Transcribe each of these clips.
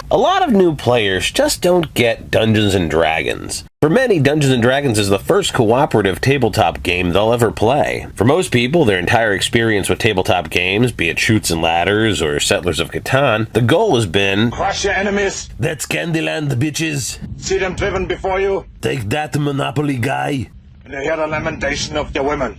A lot of new players just don't get Dungeons & Dragons. For many, Dungeons & Dragons is the first cooperative tabletop game they'll ever play. For most people, their entire experience with tabletop games, be it Chutes and Ladders or Settlers of Catan, the goal has been, crush your enemies. That's Candyland, bitches. See them driven before you. Take that, Monopoly guy. And you hear the lamentation of the women.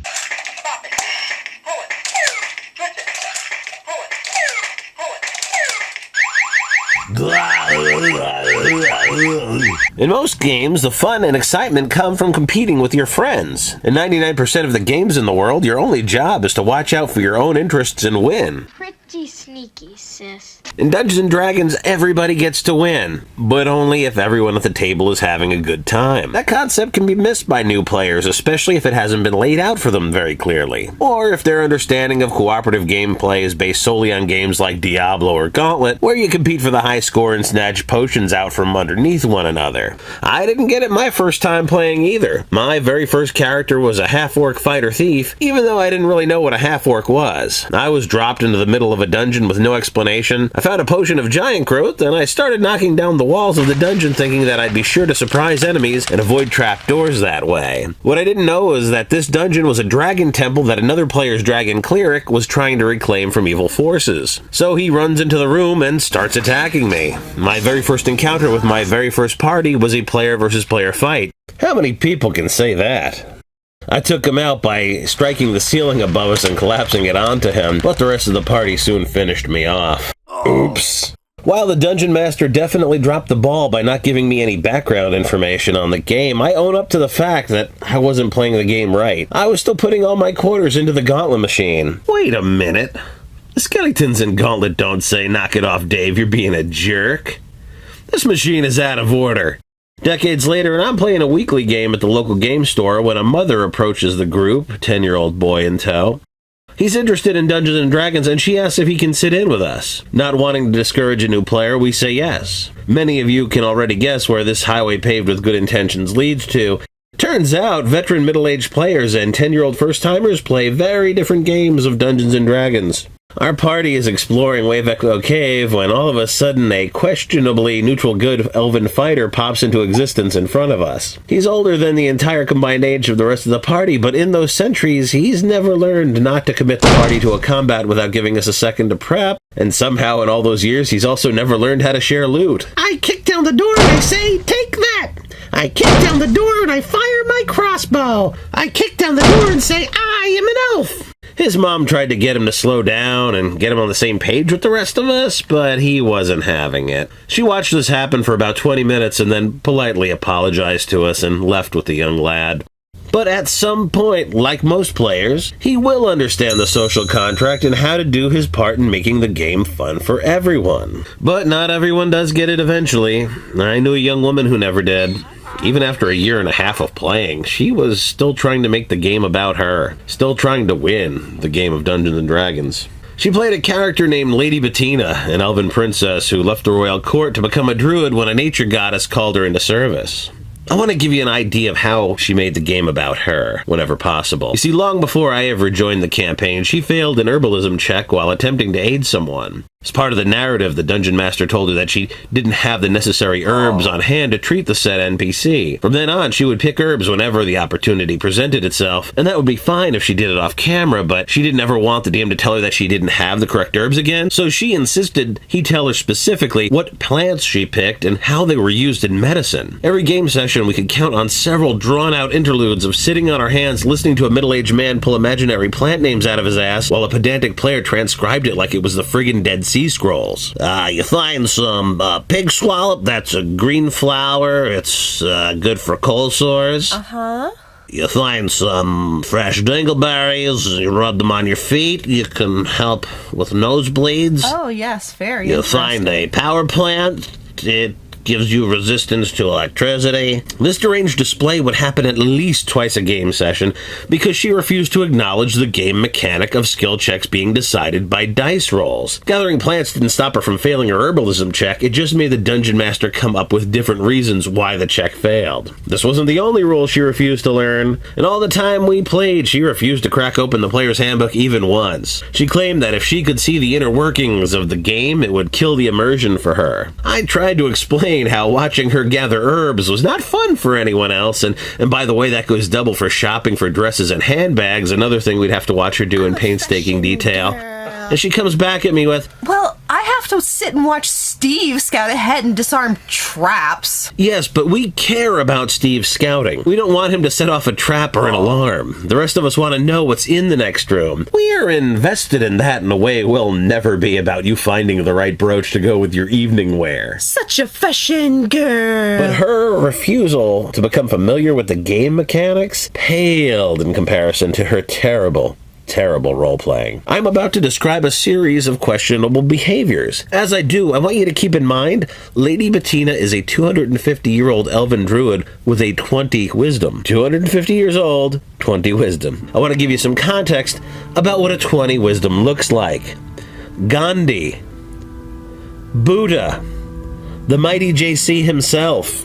In most games, the fun and excitement come from competing with your friends. In 99% of the games in the world, your only job is to watch out for your own interests and win. Pretty sneaky, sis. In Dungeons & Dragons, everybody gets to win, but only if everyone at the table is having a good time. That concept can be missed by new players, especially if it hasn't been laid out for them very clearly, or if their understanding of cooperative gameplay is based solely on games like Diablo or Gauntlet, where you compete for the high score and snatch potions out from underneath one another. I didn't get it my first time playing either. My very first character was a half-orc fighter thief, even though I didn't really know what a half-orc was. I was dropped into the middle of a dungeon with no explanation. I found a potion of giant growth, and I started knocking down the walls of the dungeon thinking that I'd be sure to surprise enemies and avoid trapdoors that way. What I didn't know was that this dungeon was a dragon temple that another player's dragon cleric was trying to reclaim from evil forces. So he runs into the room and starts attacking me. My very first encounter with my very first party was a player versus player fight. How many people can say that? I took him out by striking the ceiling above us and collapsing it onto him, but the rest of the party soon finished me off. Oops. While the Dungeon Master definitely dropped the ball by not giving me any background information on the game, I own up to the fact that I wasn't playing the game right. I was still putting all my quarters into the gauntlet machine. Wait a minute. The skeletons in Gauntlet don't say, "Knock it off, Dave, you're being a jerk." This machine is out of order. Decades later, and I'm playing a weekly game at the local game store when a mother approaches the group, 10-year-old boy in tow. He's interested in Dungeons & Dragons, and she asks if he can sit in with us. Not wanting to discourage a new player, we say yes. Many of you can already guess where this highway paved with good intentions leads to. Turns out, veteran middle-aged players and 10-year-old first-timers play very different games of Dungeons & Dragons. Our party is exploring Wave Echo Cave when all of a sudden a questionably neutral good elven fighter pops into existence in front of us. He's older than the entire combined age of the rest of the party, but in those centuries, he's never learned not to commit the party to a combat without giving us a second to prep, and somehow in all those years, he's also never learned how to share loot. I kick down the door and I say, "Take that!" I kick down the door and I fire my crossbow. I kick down the door and say, "I am an elf." His mom tried to get him to slow down and get him on the same page with the rest of us, but he wasn't having it. She watched this happen for about 20 minutes and then politely apologized to us and left with the young lad. But at some point, like most players, he will understand the social contract and how to do his part in making the game fun for everyone. But not everyone does get it eventually. I knew a young woman who never did. Even after a year and a half of playing, she was still trying to make the game about her. Still trying to win the game of Dungeons & Dragons. She played a character named Lady Bettina, an elven princess who left the royal court to become a druid when a nature goddess called her into service. I want to give you an idea of how she made the game about her, whenever possible. You see, long before I ever joined the campaign, she failed an herbalism check while attempting to aid someone. As part of the narrative, the Dungeon Master told her that she didn't have the necessary herbs on hand to treat the said NPC. From then on, she would pick herbs whenever the opportunity presented itself, and that would be fine if she did it off camera, but she didn't ever want the DM to tell her that she didn't have the correct herbs again, so she insisted he tell her specifically what plants she picked and how they were used in medicine. Every game session, we could count on several drawn-out interludes of sitting on our hands listening to a middle-aged man pull imaginary plant names out of his ass while a pedantic player transcribed it like it was the friggin' Dead Sea Scrolls. You find some pig swallop, that's a green flower, it's good for cold sores. Uh-huh. You find some fresh dingleberries, you rub them on your feet, you can help with nosebleeds. Oh, yes, very You interesting. find a power plant, it gives you resistance to electricity. This deranged display would happen at least twice a game session because she refused to acknowledge the game mechanic of skill checks being decided by dice rolls. Gathering plants didn't stop her from failing her herbalism check, it just made the dungeon master come up with different reasons why the check failed. This wasn't the only rule she refused to learn, and all the time we played, she refused to crack open the player's handbook even once. She claimed that if she could see the inner workings of the game, it would kill the immersion for her. I tried to explain how watching her gather herbs was not fun for anyone else, and by the way, that goes double for shopping for dresses and handbags, another thing we'd have to watch her do in painstaking detail. And she comes back at me with, "Well, I have to sit and watch Steve scout ahead and disarm traps." "Yes, but we care about Steve's scouting. We don't want him to set off a trap or an alarm. The rest of us want to know what's in the next room. We are invested in that in a way it will never be about you finding the right brooch to go with your evening wear." Such a fashion girl. But her refusal to become familiar with the game mechanics paled in comparison to her terrible role-playing. I'm about to describe a series of questionable behaviors. As I do, I want you to keep in mind, Lady Bettina is a 250-year-old elven druid with a 20 wisdom. 250 years old, 20 wisdom. I want to give you some context about what a 20 wisdom looks like. Gandhi, Buddha, the mighty JC himself.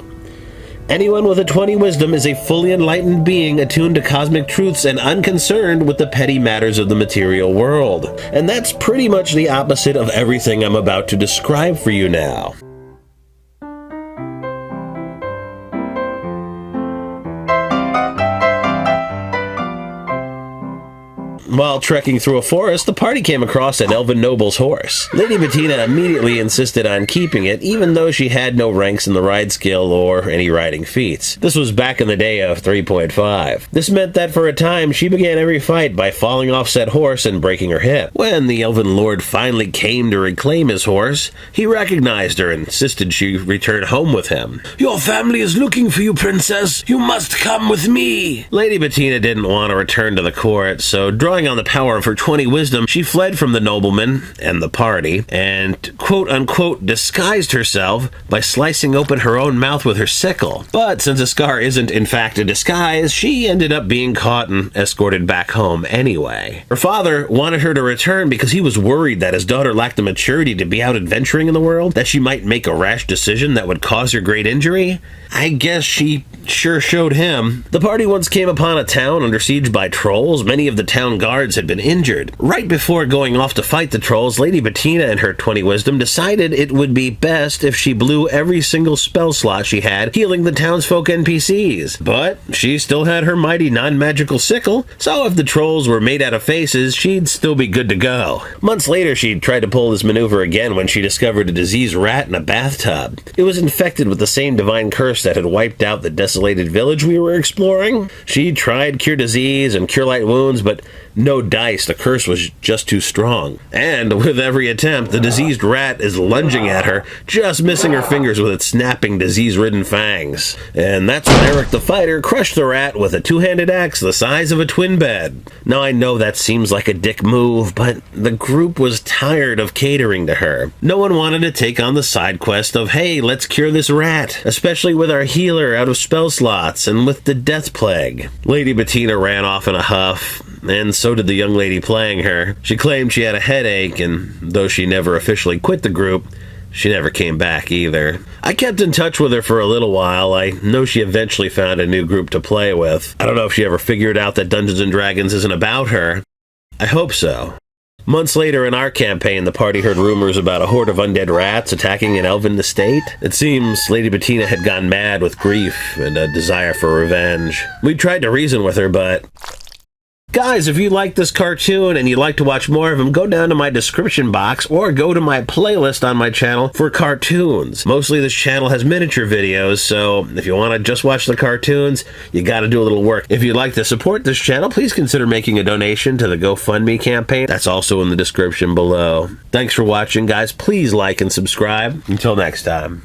Anyone with a 20 wisdom is a fully enlightened being attuned to cosmic truths and unconcerned with the petty matters of the material world. And that's pretty much the opposite of everything I'm about to describe for you now. While trekking through a forest, the party came across an elven noble's horse. Lady Bettina immediately insisted on keeping it, even though she had no ranks in the ride skill or any riding feats. This was back in the day of 3.5. This meant that for a time, she began every fight by falling off said horse and breaking her hip. When the elven lord finally came to reclaim his horse, he recognized her and insisted she return home with him. "Your family is looking for you, princess. You must come with me." Lady Bettina didn't want to return to the court, so drawing on the power of her 20 wisdom, she fled from the nobleman and the party and quote-unquote disguised herself by slicing open her own mouth with her sickle. But since a scar isn't in fact a disguise, she ended up being caught and escorted back home anyway. Her father wanted her to return because he was worried that his daughter lacked the maturity to be out adventuring in the world, that she might make a rash decision that would cause her great injury. I guess she sure showed him. The party once came upon a town under siege by trolls. Many of the town guards had been injured. Right before going off to fight the trolls, Lady Bettina and her 20 wisdom decided it would be best if she blew every single spell slot she had, healing the townsfolk NPCs. But she still had her mighty non-magical sickle, so if the trolls were made out of faces, she'd still be good to go. Months later, she tried to pull this maneuver again when she discovered a diseased rat in a bathtub. It was infected with the same divine curse that had wiped out the desolated village we were exploring. She tried cure disease and cure light wounds, but no dice, the curse was just too strong. And with every attempt, the diseased rat is lunging at her, just missing her fingers with its snapping, disease-ridden fangs. And that's when Eric the Fighter crushed the rat with a two-handed axe the size of a twin bed. Now I know that seems like a dick move, but the group was tired of catering to her. No one wanted to take on the side quest of, hey, let's cure this rat, especially with our healer out of spell slots and with the death plague. Lady Bettina ran off in a huff, and so did the young lady playing her. She claimed she had a headache, and though she never officially quit the group, she never came back either. I kept in touch with her for a little while. I know she eventually found a new group to play with. I don't know if she ever figured out that Dungeons & Dragons isn't about her. I hope so. Months later in our campaign, the party heard rumors about a horde of undead rats attacking an elven estate. It seems Lady Bettina had gone mad with grief and a desire for revenge. We tried to reason with her, but... Guys, if you like this cartoon and you'd like to watch more of them, go down to my description box or go to my playlist on my channel for cartoons. Mostly this channel has miniature videos, so if you want to just watch the cartoons, you gotta do a little work. If you'd like to support this channel, please consider making a donation to the GoFundMe campaign. That's also in the description below. Thanks for watching, guys. Please like and subscribe. Until next time.